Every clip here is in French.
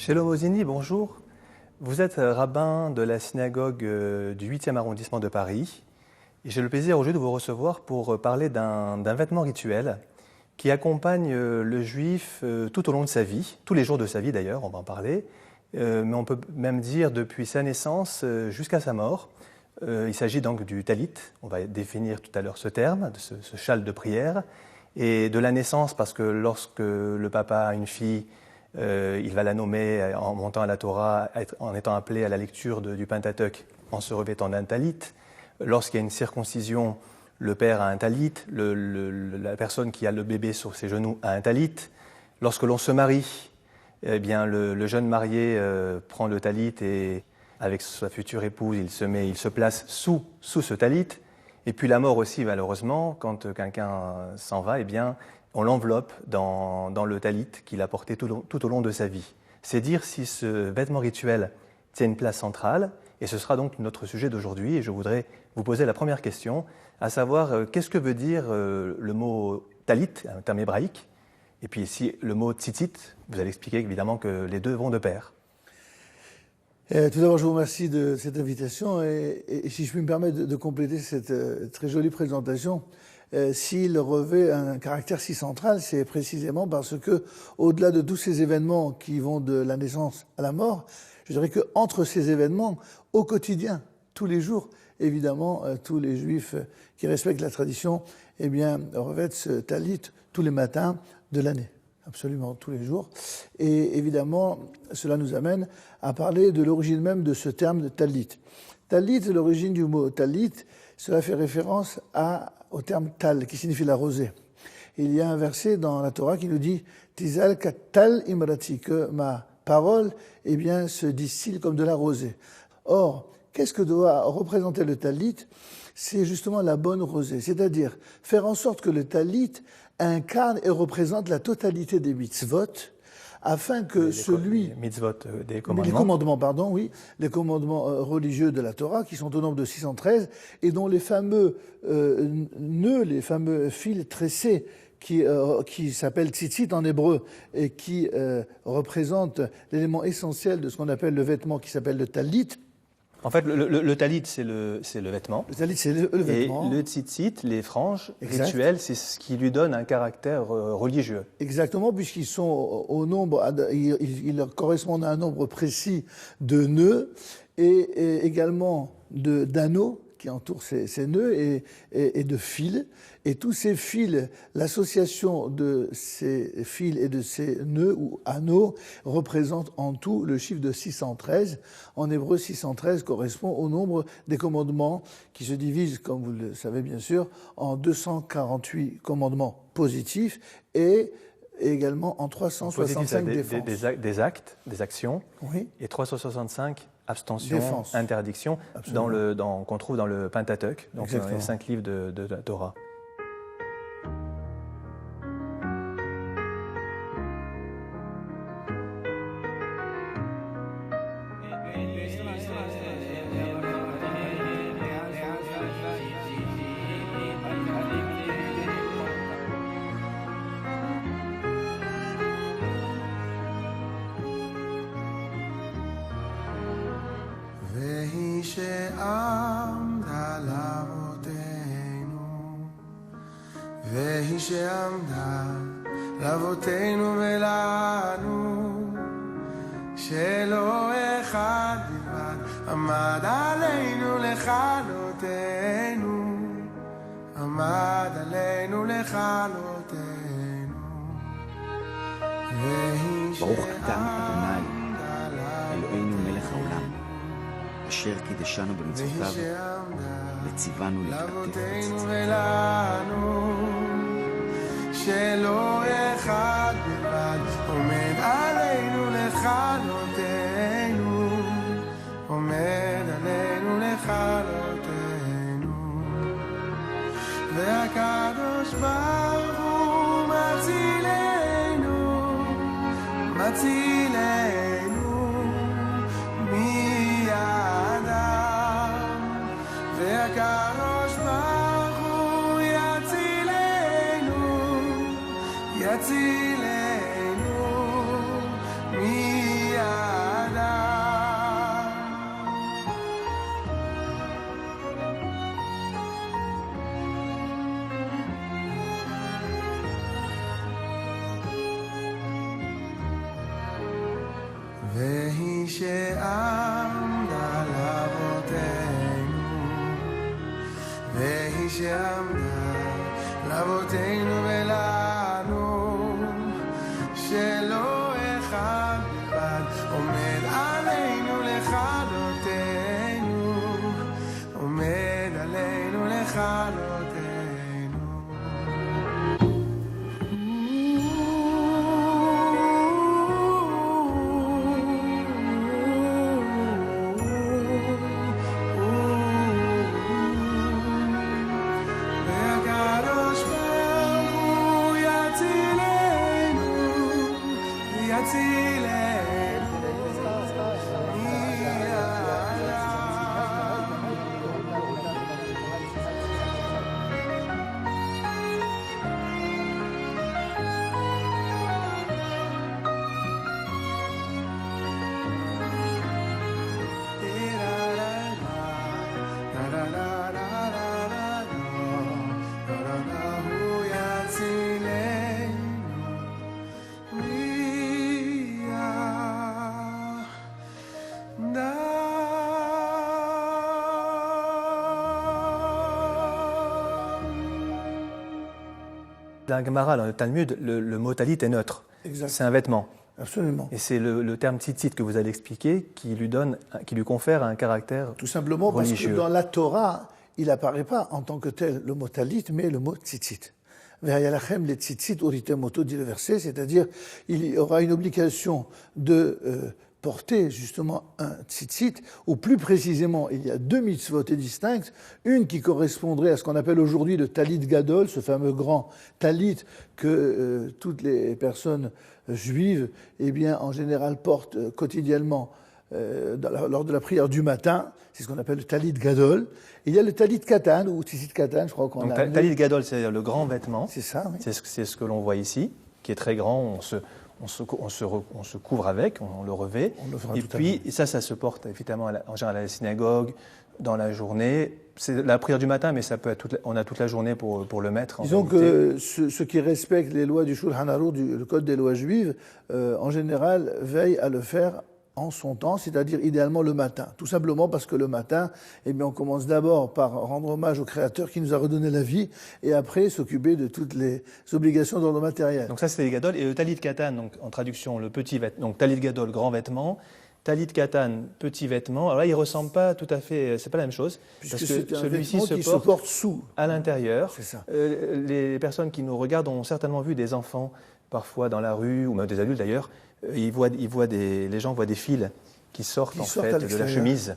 Shalom Ozini, bonjour. Vous êtes rabbin de la synagogue du 8e arrondissement de Paris. Et j'ai le plaisir aujourd'hui de vous recevoir pour parler d'un vêtement rituel qui accompagne le juif tout au long de sa vie, tous les jours de sa vie d'ailleurs, on va en parler, mais on peut même dire depuis sa naissance jusqu'à sa mort. Il s'agit donc du talit, on va définir tout à l'heure ce terme, de ce châle de prière, et de la naissance parce que lorsque le papa a une fille, il va la nommer en montant à la Torah, en étant appelé à la lecture du Pentateuque, en se revêtant d'un talit. Lorsqu'il y a une circoncision, le père a un talit, la personne qui a le bébé sur ses genoux a un talit. Lorsque l'on se marie, eh bien, le jeune marié prend le talit et avec sa future épouse, il se place sous ce talit. Et puis la mort aussi, malheureusement, quand quelqu'un s'en va, eh bien, on l'enveloppe dans le talit qu'il a porté tout au long de sa vie. C'est dire si ce vêtement rituel tient une place centrale, et ce sera donc notre sujet d'aujourd'hui. Et je voudrais vous poser la première question, à savoir qu'est-ce que veut dire le mot talit, un terme hébraïque, et puis ici le mot tzitzit. Vous allez expliquer évidemment que les deux vont de pair. Tout d'abord, je vous remercie de cette invitation et si je puis me permettre de compléter cette très jolie présentation, s'il revêt un caractère si central, c'est précisément parce que, au-delà de tous ces événements qui vont de la naissance à la mort, je dirais qu'entre ces événements, au quotidien, tous les jours, évidemment, tous les juifs qui respectent la tradition, eh bien, revêtent ce talit tous les matins de l'année. Absolument, tous les jours. Et évidemment, cela nous amène à parler de l'origine même de ce terme de talit. Talit, l'origine du mot talit, cela fait référence au terme tal, qui signifie la rosée. Il y a un verset dans la Torah qui nous dit « Tizal katal imrati » que ma parole, eh bien, se distille comme de la rosée. Or, qu'est-ce que doit représenter le talit? C'est justement la bonne rosée, c'est-à-dire faire en sorte que le talit incarne et représente la totalité des mitzvot, afin que les commandements religieux de la Torah, qui sont au nombre de 613, et dont les fameux nœuds, les fameux fils tressés, qui s'appellent tzitzit en hébreu, et qui représentent l'élément essentiel de ce qu'on appelle le vêtement qui s'appelle le talit. En fait, le talit, c'est le vêtement. Le talit, c'est le vêtement. Et le tzitzit, les franges rituelles, c'est ce qui lui donne un caractère religieux. Exactement, puisqu'ils sont au nombre, ils correspondent à un nombre précis de nœuds et également d'anneaux qui entourent ces nœuds et de fils. Et tous ces fils, l'association de ces fils et de ces nœuds ou anneaux représente en tout le chiffre de 613. En hébreu, 613 correspond au nombre des commandements qui se divisent, comme vous le savez bien sûr, en 248 commandements positifs et également en 365 défenses. Des actes, des actions, oui. Et 365 abstentions, défense. Interdictions, qu'on trouve dans le Pentateuque, donc dans les 5 livres de la Torah. שעמדה לאבותינו ולנו, שלא אחד בלבד עמד עלינו לכלותנו, עמד עלינו לכלותנו. ברוך אתה אדוני אלוהינו מלך העולם, אשר קידשנו במצוותיו וציוונו להתפתח ולנו, שלא אחד בלבד עומד עלינו לכלותנו, עומד עלינו לכלותנו. והקדוש ברוך הוא מצילנו, מצילנו מידם, והקדוש ברוך הוא יצילנו, יצילנו מידם. והיא שעמדה לאבותינו ולנו, שלא אחד לבד עומד עלינו לכלותנו, עומד עלינו לכלותנו. Dans la Gemara, dans le Talmud, le mot talit est neutre. Exact. C'est un vêtement. Absolument. Et c'est le terme tzitzit que vous allez expliquer qui lui confère un caractère Tout simplement religieux. parce que dans la Torah, il n'apparaît pas en tant que tel le mot talit, mais le mot tzitzit. Ve'ayalachem le tzitzit uritem oto, dit le verset, c'est-à-dire il y aura une obligation de porter justement un tzitzit, ou plus précisément, il y a deux mitzvot distinctes, une qui correspondrait à ce qu'on appelle aujourd'hui le talit gadol, ce fameux grand talit que toutes les personnes juives, eh bien, en général, portent quotidiennement lors de la prière du matin, c'est ce qu'on appelle le talit gadol. Et il y a le talit katan, ou tzitzit katan, je crois qu'on Donc, a... talit gadol, c'est le grand vêtement. C'est ça, oui. C'est ce que l'on voit ici, qui est très grand. On se couvre avec, on le revêt. On le fera et tout à puis, ça se porte évidemment en général à la synagogue, dans la journée. C'est la prière du matin, mais ça peut être on a toute la journée pour le mettre. Disons que ceux qui respectent les lois du Shulchan Aruch, le code des lois juives, en général, veillent à le faire en son temps, c'est-à-dire idéalement le matin. Tout simplement parce que le matin, eh bien, on commence d'abord par rendre hommage au Créateur qui nous a redonné la vie, et après s'occuper de toutes les obligations d'ordre matériel. Donc ça, c'est talit gadol. Et le talit katan, donc en traduction, le petit vêtement. Donc talit gadol, grand vêtement. Talit katan, petit vêtement. Alors là, il ne ressemble pas tout à fait, c'est pas la même chose. Puisque parce que c'est un celui-ci vêtement qui se porte sous. à l'intérieur. C'est ça. Les personnes qui nous regardent ont certainement vu des enfants, parfois dans la rue, ou même des adultes d'ailleurs. Les gens voient des fils qui sortent de la chemise.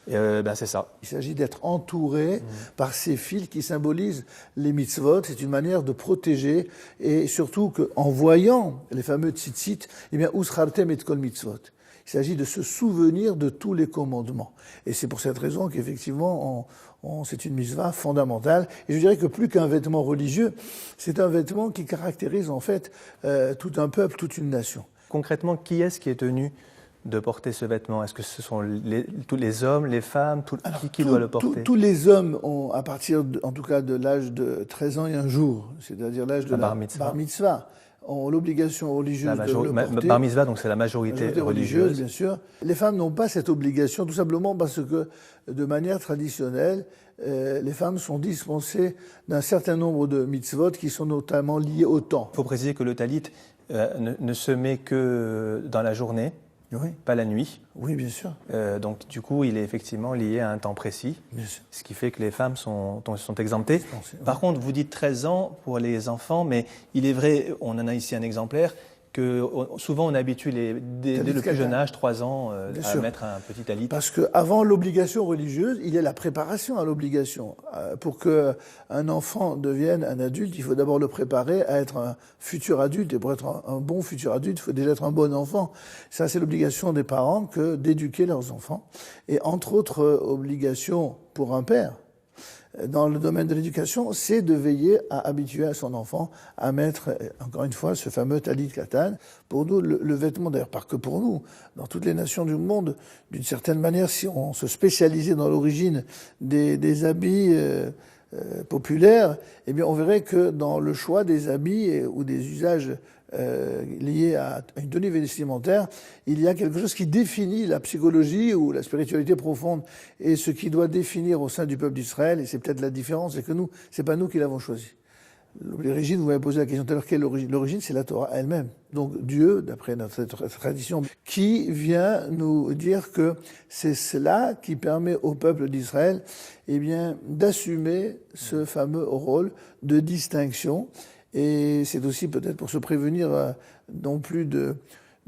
C'est ça. Il s'agit d'être entouré par ces fils qui symbolisent les mitzvot. C'est une manière de protéger, et surtout qu'en voyant les fameux tzitzit, eh bien, uschartem et kol mitzvot. Il s'agit de se souvenir de tous les commandements. Et c'est pour cette raison qu'effectivement, c'est une mitzvah fondamentale. Et je dirais que plus qu'un vêtement religieux, c'est un vêtement qui caractérise en fait tout un peuple, toute une nation. Concrètement, qui est-ce qui est tenu de porter ce vêtement? Est-ce que ce sont tous les hommes, les femmes, qui doit le porter? Tous les hommes ont, à partir en tout cas de l'âge de 13 ans et un jour, c'est-à-dire l'âge de la bar mitzvah, ont l'obligation religieuse de le porter. Bar mitzvah, donc c'est la majorité religieuse. Bien sûr. Les femmes n'ont pas cette obligation, tout simplement parce que, de manière traditionnelle, les femmes sont dispensées d'un certain nombre de mitzvot qui sont notamment liés au temps. Il faut préciser que le talit ne se met que dans la journée, oui. Pas la nuit. Oui, bien sûr. Donc du coup, il est effectivement lié à un temps précis, ce qui fait que les femmes sont exemptées. Par contre, vous dites 13 ans pour les enfants, mais il est vrai, on en a ici un exemplaire, que souvent on habitue dès le plus jeune âge, 3 ans, à mettre un petit talit. Parce qu'avant l'obligation religieuse, il y a la préparation à l'obligation. Pour qu'un enfant devienne un adulte, il faut d'abord le préparer à être un futur adulte. Et pour être un bon futur adulte, il faut déjà être un bon enfant. Ça, c'est l'obligation des parents que d'éduquer leurs enfants. Et entre autres obligations pour un père, dans le domaine de l'éducation, c'est de veiller à habituer son enfant à mettre, encore une fois, ce fameux talit katan. Pour nous, le vêtement, d'ailleurs, pas que pour nous, dans toutes les nations du monde, d'une certaine manière, si on se spécialisait dans l'origine des habits populaires, eh bien, on verrait que dans le choix des habits ou des usages liées à une tenue vestimentaire, il y a quelque chose qui définit la psychologie ou la spiritualité profonde et ce qui doit définir au sein du peuple d'Israël, et c'est peut-être la différence, c'est que nous, c'est pas nous qui l'avons choisi. L'origine, vous m'avez posé la question tout à l'heure, quelle est l'origine? L'origine, c'est la Torah elle-même. Donc Dieu, d'après notre tradition, qui vient nous dire que c'est cela qui permet au peuple d'Israël, eh bien, d'assumer ce fameux rôle de distinction. Et c'est aussi peut-être pour se prévenir non plus de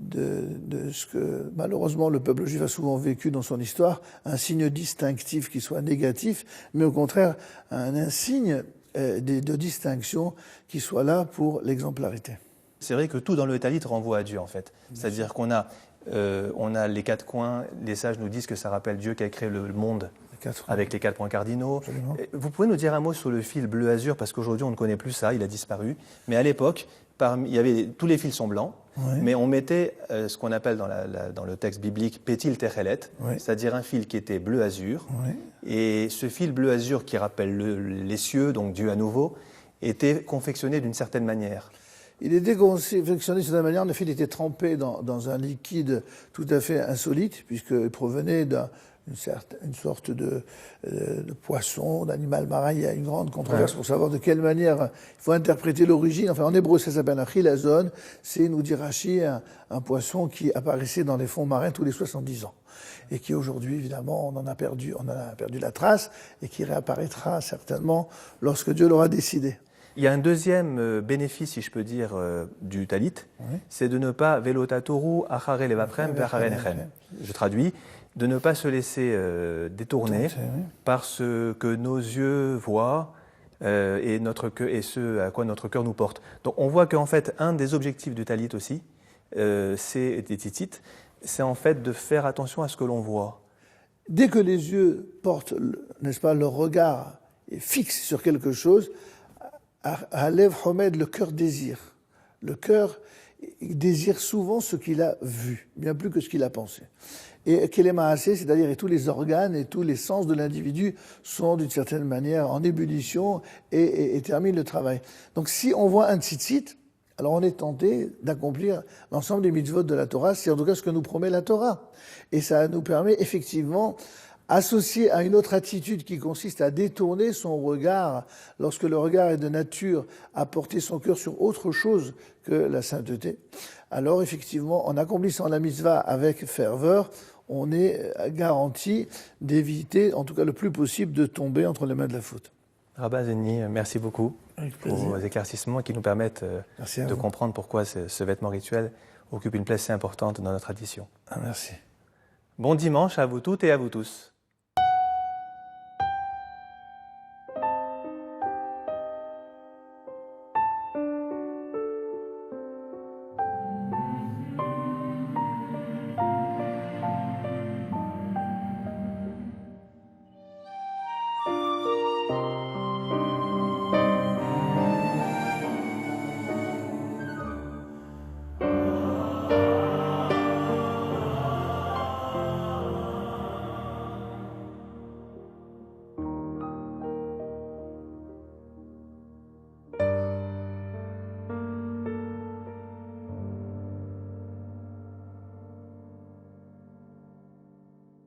ce que malheureusement le peuple juif a souvent vécu dans son histoire, un signe distinctif qui soit négatif, mais au contraire un signe de distinction qui soit là pour l'exemplarité. C'est vrai que tout dans le Talit renvoie à Dieu, en fait. C'est-à-dire qu'on a les quatre coins, les sages nous disent que ça rappelle Dieu qui a créé le monde avec les 4 points cardinaux. Absolument. Vous pouvez nous dire un mot sur le fil bleu-azur, parce qu'aujourd'hui on ne connaît plus ça, il a disparu. Mais à l'époque, tous les fils sont blancs, Oui. mais on mettait ce qu'on appelle dans le texte biblique pétil techelet, Oui. c'est-à-dire un fil qui était bleu-azur. Oui. Et ce fil bleu-azur qui rappelle les cieux, donc Dieu à nouveau, était confectionné d'une certaine manière. Il était confectionné de cette manière, en effet, il était trempé dans un liquide tout à fait insolite, puisqu'il provenait une sorte de poisson, d'animal marin. Il y a une grande controverse pour savoir de quelle manière il faut interpréter l'origine. Enfin, en hébreu, ça s'appelle un chilazon. C'est, nous dit Rashi, un poisson qui apparaissait dans les fonds marins tous les 70 ans. Et qui aujourd'hui, évidemment, on en a perdu la trace, et qui réapparaîtra certainement lorsque Dieu l'aura décidé. Il y a un deuxième bénéfice, si je peux dire, du talit, c'est de ne pas velotatoru achare levaprem ve'achare nechem. Je traduis, de ne pas se laisser détourner par ce que nos yeux voient et ce à quoi notre cœur nous porte. Donc on voit qu'en fait, un des objectifs du talit aussi, c'est des tzitzit, c'est en fait de faire attention à ce que l'on voit. Dès que les yeux portent, n'est-ce pas, leur regard est fixe sur quelque chose, Halev Homed, le cœur désire. Le cœur désire souvent ce qu'il a vu, bien plus que ce qu'il a pensé. Et Kelemaasé, c'est-à-dire et tous les organes et tous les sens de l'individu sont d'une certaine manière en ébullition et terminent le travail. Donc si on voit un tzitzit, alors on est tenté d'accomplir l'ensemble des mitzvot de la Torah, c'est en tout cas ce que nous promet la Torah. Et ça nous permet effectivement, associé à une autre attitude qui consiste à détourner son regard, lorsque le regard est de nature à porter son cœur sur autre chose que la sainteté, alors effectivement, en accomplissant la mitzvah avec ferveur, on est garanti d'éviter, en tout cas le plus possible, de tomber entre les mains de la faute. Rabbi Zenni, merci beaucoup pour vos éclaircissements qui nous permettent de comprendre pourquoi ce vêtement rituel occupe une place si importante dans notre tradition. Merci. Bon dimanche à vous toutes et à vous tous.